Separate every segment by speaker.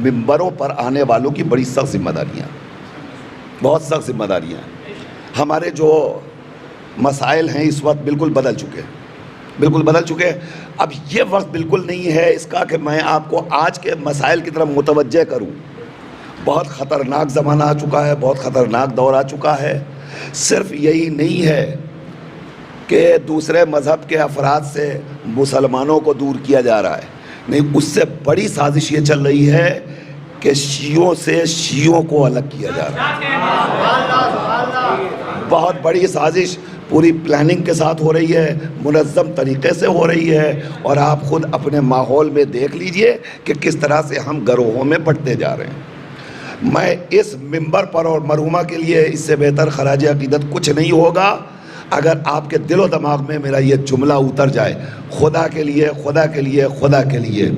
Speaker 1: ممبروں پر آنے والوں کی بڑی سخت ذمہ داریاں، بہت سخت ذمہ داریاں ہیں۔ ہمارے جو مسائل ہیں اس وقت بالکل بدل چکے ہیں، بالکل بدل چکے ہیں۔ اب یہ وقت بالکل نہیں ہے اس کا کہ میں آپ کو آج کے مسائل کی طرف متوجہ کروں۔ بہت خطرناک زمانہ آ چکا ہے، بہت خطرناک دور آ چکا ہے۔ صرف یہی نہیں ہے کہ دوسرے مذہب کے افراد سے مسلمانوں کو دور کیا جا رہا ہے، نہیں، اس سے بڑی سازش یہ چل رہی ہے کہ شیعوں سے شیعوں کو الگ کیا جا رہا ہے۔ بہت بڑی سازش پوری پلاننگ کے ساتھ ہو رہی ہے، منظم طریقے سے ہو رہی ہے، اور آپ خود اپنے ماحول میں دیکھ لیجئے کہ کس طرح سے ہم گروہوں میں بٹتے جا رہے ہیں۔ میں اس منبر پر اور مرحومہ کے لیے اس سے بہتر خراج عقیدت کچھ نہیں ہوگا اگر آپ کے دل و دماغ میں میرا یہ جملہ اتر جائے، خدا کے لیے، خدا کے لیے، خدا کے لیے،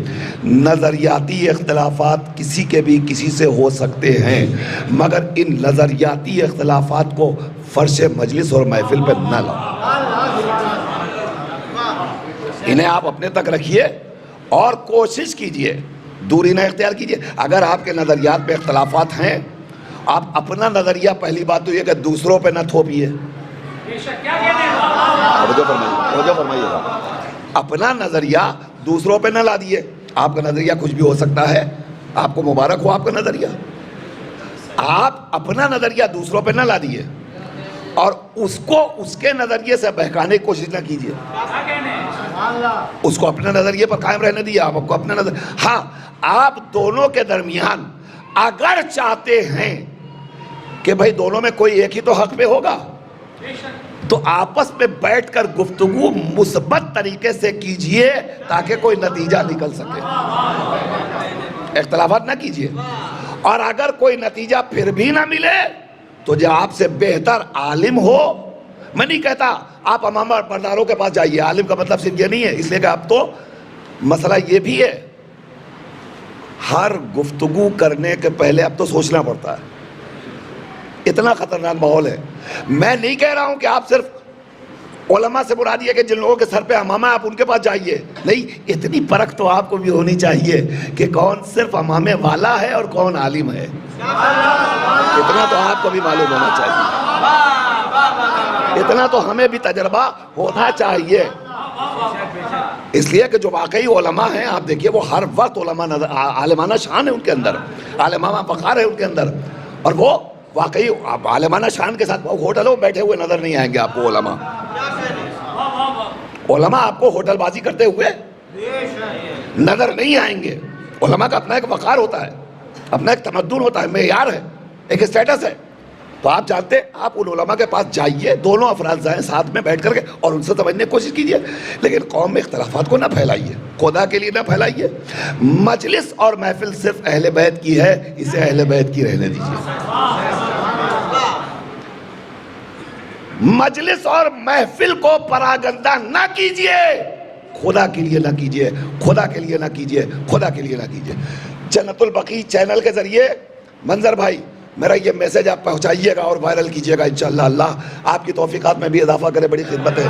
Speaker 1: نظریاتی اختلافات کسی کے بھی کسی سے ہو سکتے ہیں، مگر ان نظریاتی اختلافات کو فرش مجلس اور محفل پہ نہ لاؤ۔ انہیں آپ اپنے تک رکھیے اور کوشش کیجئے، دوری نہ اختیار کیجئے۔ اگر آپ کے نظریات پہ اختلافات ہیں، آپ اپنا نظریہ پہلی بات تو یہ کہ دوسروں پہ نہ تھوپیے، توجہ فرمائیے گا، اپنا نظریہ دوسروں پہ نہ لا دیے۔ آپ کا نظریہ کچھ بھی ہو سکتا ہے، آپ کو مبارک ہو آپ کا نظریہ، آپ اپنا نظریہ دوسروں پہ نہ لا دیے اور اس کو اس کے نظریے سے بہکانے کی کوشش نہ کیجیے۔ اس کو اپنے نظریے پر قائم رہنے دیے، آپ کو اپنا نظر۔ ہاں، آپ دونوں کے درمیان اگر چاہتے ہیں کہ بھئی دونوں میں کوئی ایک ہی تو حق پہ ہوگا، تو آپس میں بیٹھ کر گفتگو مثبت طریقے سے کیجئے تاکہ کوئی نتیجہ نکل سکے، اختلافات نہ کیجئے۔ اور اگر کوئی نتیجہ پھر بھی نہ ملے تو جو آپ سے بہتر عالم ہو، میں نہیں کہتا آپ امام برداروں کے پاس جائیے، عالم کا مطلب صرف یہ نہیں ہے، اس لیے کہ اب تو مسئلہ یہ بھی ہے، ہر گفتگو کرنے کے پہلے اب تو سوچنا پڑتا ہے، اتنا خطرناک ماحول ہے۔ میں نہیں کہہ رہا ہوں کہ آپ صرف علماء سے مراد یہ کہ جن لوگوں کے سر پہ امامہ آپ ان کے پاس جائیے، نہیں، اتنی پرکھ تو آپ کو بھی ہونی چاہیے کہ کون صرف امامے والا ہے اور کون عالم ہے، اتنا تو آپ کو بھی معلوم ہونا چاہیے، اتنا تو ہمیں بھی تجربہ ہونا چاہیے۔ اس لیے کہ جو واقعی علماء ہیں، آپ دیکھیے وہ ہر وقت علماء عالمانہ شان ہے ان کے اندر، عالمانہ وقار ہے ان کے اندر، اور وہ واقعی عالمانہ شان کے ساتھ ہوٹلوں بیٹھے ہوئے نظر نہیں آئیں گے آپ کو علماء۔ علماء آپ کو ہوٹل بازی کرتے ہوئے نظر نہیں آئیں گے۔ علماء کا اپنا ایک وقار ہوتا ہے، اپنا ایک تمدن ہوتا ہے، معیار ہے، ایک اسٹیٹس ہے۔ تو آپ جانتے ہیں، آپ ان علماء کے پاس جائیے، دونوں افراد جائیں ساتھ میں بیٹھ کر کے اور ان سے سمجھنے کی کوشش کیجیے، لیکن قوم میں اختلافات کو نہ پھیلائیے، خدا کے لیے نہ پھیلائیے۔ مجلس اور محفل صرف اہل بیت کی ہے، اسے اہل بیت کی رہنے دیجیے۔ مجلس اور محفل کو پراگندہ نہ کیجیے، خدا کے لیے نہ کیجیے، خدا کے لیے نہ کیجیے، خدا کے لیے نہ کیجیے۔ جنت البقیع چینل کے ذریعے منظر بھائی میرا یہ میسج آپ پہنچائیے گا اور وائرل کیجیے گا، انشاءاللہ اللہ آپ کی توفیقات میں بھی اضافہ کرے، بڑی خدمت ہے۔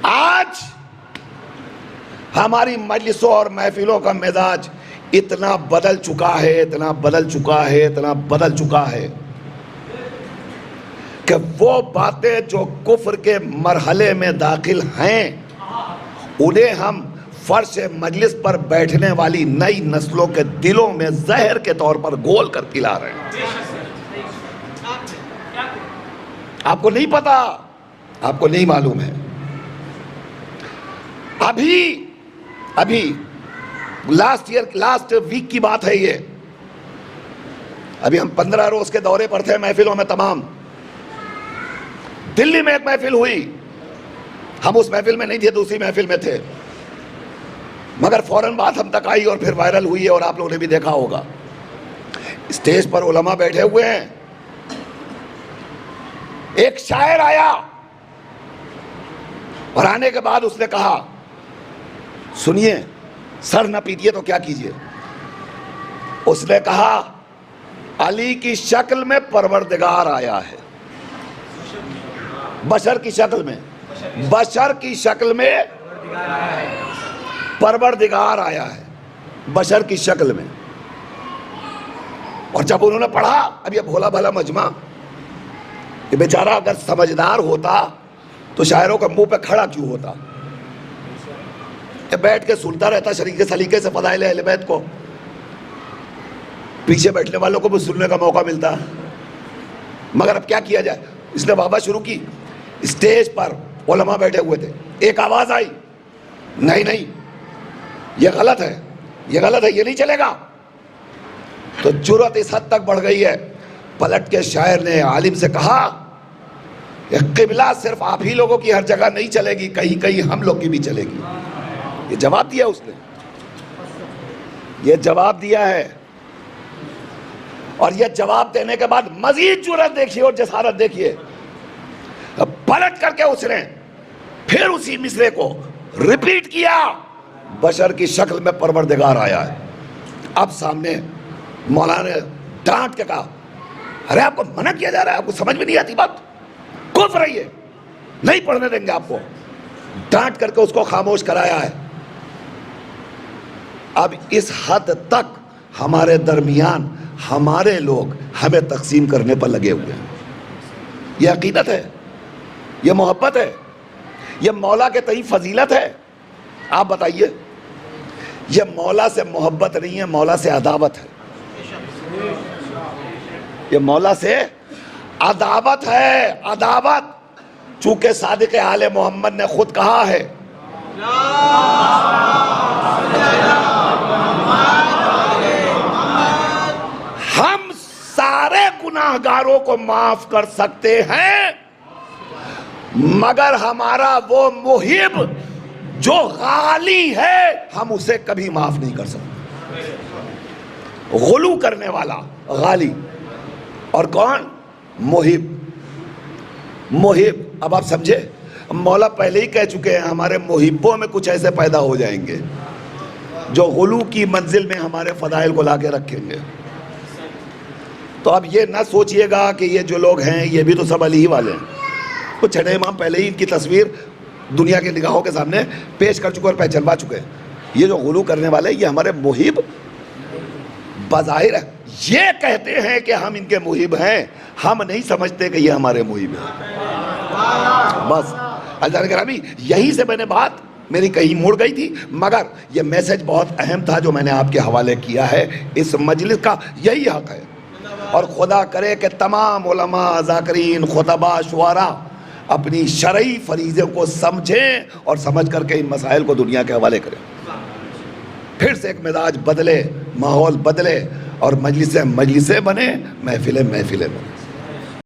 Speaker 1: آج ہماری مجلسوں اور محفلوں کا مزاج اتنا بدل چکا ہے، اتنا بدل چکا ہے، اتنا بدل چکا ہے کہ وہ باتیں جو کفر کے مرحلے میں داخل ہیں انہیں ہم فرش مجلس پر بیٹھنے والی نئی نسلوں کے دلوں میں زہر کے طور پر گول کر پلا رہے ہیں۔ آپ کو نہیں پتا، آپ کو نہیں معلوم ہے۔ ابھی لاسٹ ویک کی بات ہے یہ، ابھی ہم 15 روز کے دورے پر تھے محفلوں میں تمام۔ دلی میں ایک محفل ہوئی، ہم اس محفل میں نہیں تھے، دوسری محفل میں تھے، مگر فوراً بات ہم تک آئی اور پھر وائرل ہوئی ہے اور آپ لوگوں نے بھی دیکھا ہوگا۔ اسٹیج پر علماء بیٹھے ہوئے ہیں، ایک شاعر آیا اور آنے کے بعد اس نے کہا، سنیے، سر نہ پیٹیے تو کیا کیجیے۔ اس نے کہا، علی کی شکل میں پروردگار آیا ہے، بشر کی شکل میں، بشر کی شکل میں پروردگار آیا ہے، بشر کی شکل میں۔ اور جب انہوں نے پڑھا، اب یہ بھولا بھلا مجمع، یہ بیچارہ اگر سمجھدار ہوتا تو شاعروں کے منہ پہ کھڑا کیوں ہوتا؟ یہ بیٹھ کے سنتا رہتا شریک سلیقے سے فضائل اہل بیت کو، پیچھے بیٹھنے والوں کو بھی سننے کا موقع ملتا۔ مگر اب کیا کیا جائے؟ اس نے وابہ شروع کی، اسٹیج پر علماء بیٹھے ہوئے تھے، ایک آواز آئی، نہیں نہیں یہ غلط ہے، یہ غلط ہے، یہ نہیں چلے گا۔ تو جرأت اس حد تک بڑھ گئی ہے، پلٹ کے شاعر نے عالم سے کہا کہ قبلہ صرف آپ ہی لوگوں کی ہر جگہ نہیں چلے گی، کہیں کہیں ہم لوگ کی بھی چلے گی۔ یہ جواب دیا اس نے، یہ جواب دیا ہے۔ اور یہ جواب دینے کے بعد مزید جرأت دیکھیے اور جسارت دیکھیے، پلٹ کر کے اس نے پھر اسی مصرے کو ریپیٹ کیا، بشر کی شکل میں پروردگار آیا ہے۔ اب سامنے مولانا نے ڈانٹ کے کہا، ارے آپ کو منع کیا جا رہا ہے، آپ کو سمجھ میں نہیں آتی بات، کفر ہے، یہ نہیں پڑھنے دیں گے آپ کو۔ ڈانٹ کر کے اس کو خاموش کرایا ہے۔ اب اس حد تک ہمارے درمیان ہمارے لوگ ہمیں تقسیم کرنے پر لگے ہوئے ہیں۔ یہ عقیدت ہے، یہ محبت ہے، یہ مولا کے تئیں فضیلت ہے؟ آپ بتائیے، یہ مولا سے محبت نہیں ہے، مولا سے عداوت ہے۔ یہ مولا سے عداوت ہے، عداوت، چونکہ صادق آل محمد نے خود کہا ہے ہم سارے گناہگاروں کو معاف کر سکتے ہیں مگر ہمارا وہ محب جو غالی ہے ہم اسے کبھی معاف نہیں کر سکتے۔ غلو کرنے والا غالی، اور کون؟ محب۔ محب، اب آپ سمجھے، مولا پہلے ہی کہہ چکے ہیں ہمارے محبوں میں کچھ ایسے پیدا ہو جائیں گے جو غلو کی منزل میں ہمارے فضائل کو لا کے رکھیں گے۔ تو اب یہ نہ سوچئے گا کہ یہ جو لوگ ہیں یہ بھی تو سب علی ہی والے ہیں۔ کچھ چھٹے امام پہلے ہی ان کی تصویر دنیا کے نگاہوں کے سامنے پیش کر چکے اور پہچانوا چکے ہیں۔ یہ جو غلو کرنے والے یہ ہمارے محب بظاہر ہے، یہ کہتے ہیں کہ ہم ان کے محب ہیں، ہم نہیں سمجھتے کہ یہ ہمارے محب ہیں۔ بس عزیزان گرامی، یہی سے میں نے بات میری کہیں مڑ گئی تھی، مگر یہ میسج بہت اہم تھا جو میں نے آپ کے حوالے کیا ہے۔ اس مجلس کا یہی حق ہے، اور خدا کرے کہ تمام علماء، ذاکرین، خطباء، شعراء اپنی شرعی فریضے کو سمجھیں اور سمجھ کر کے ان مسائل کو دنیا کے حوالے کریں۔ پھر سے ایک مزاج بدلے، ماحول بدلے، اور مجلسیں بنے، محفلیں بنے۔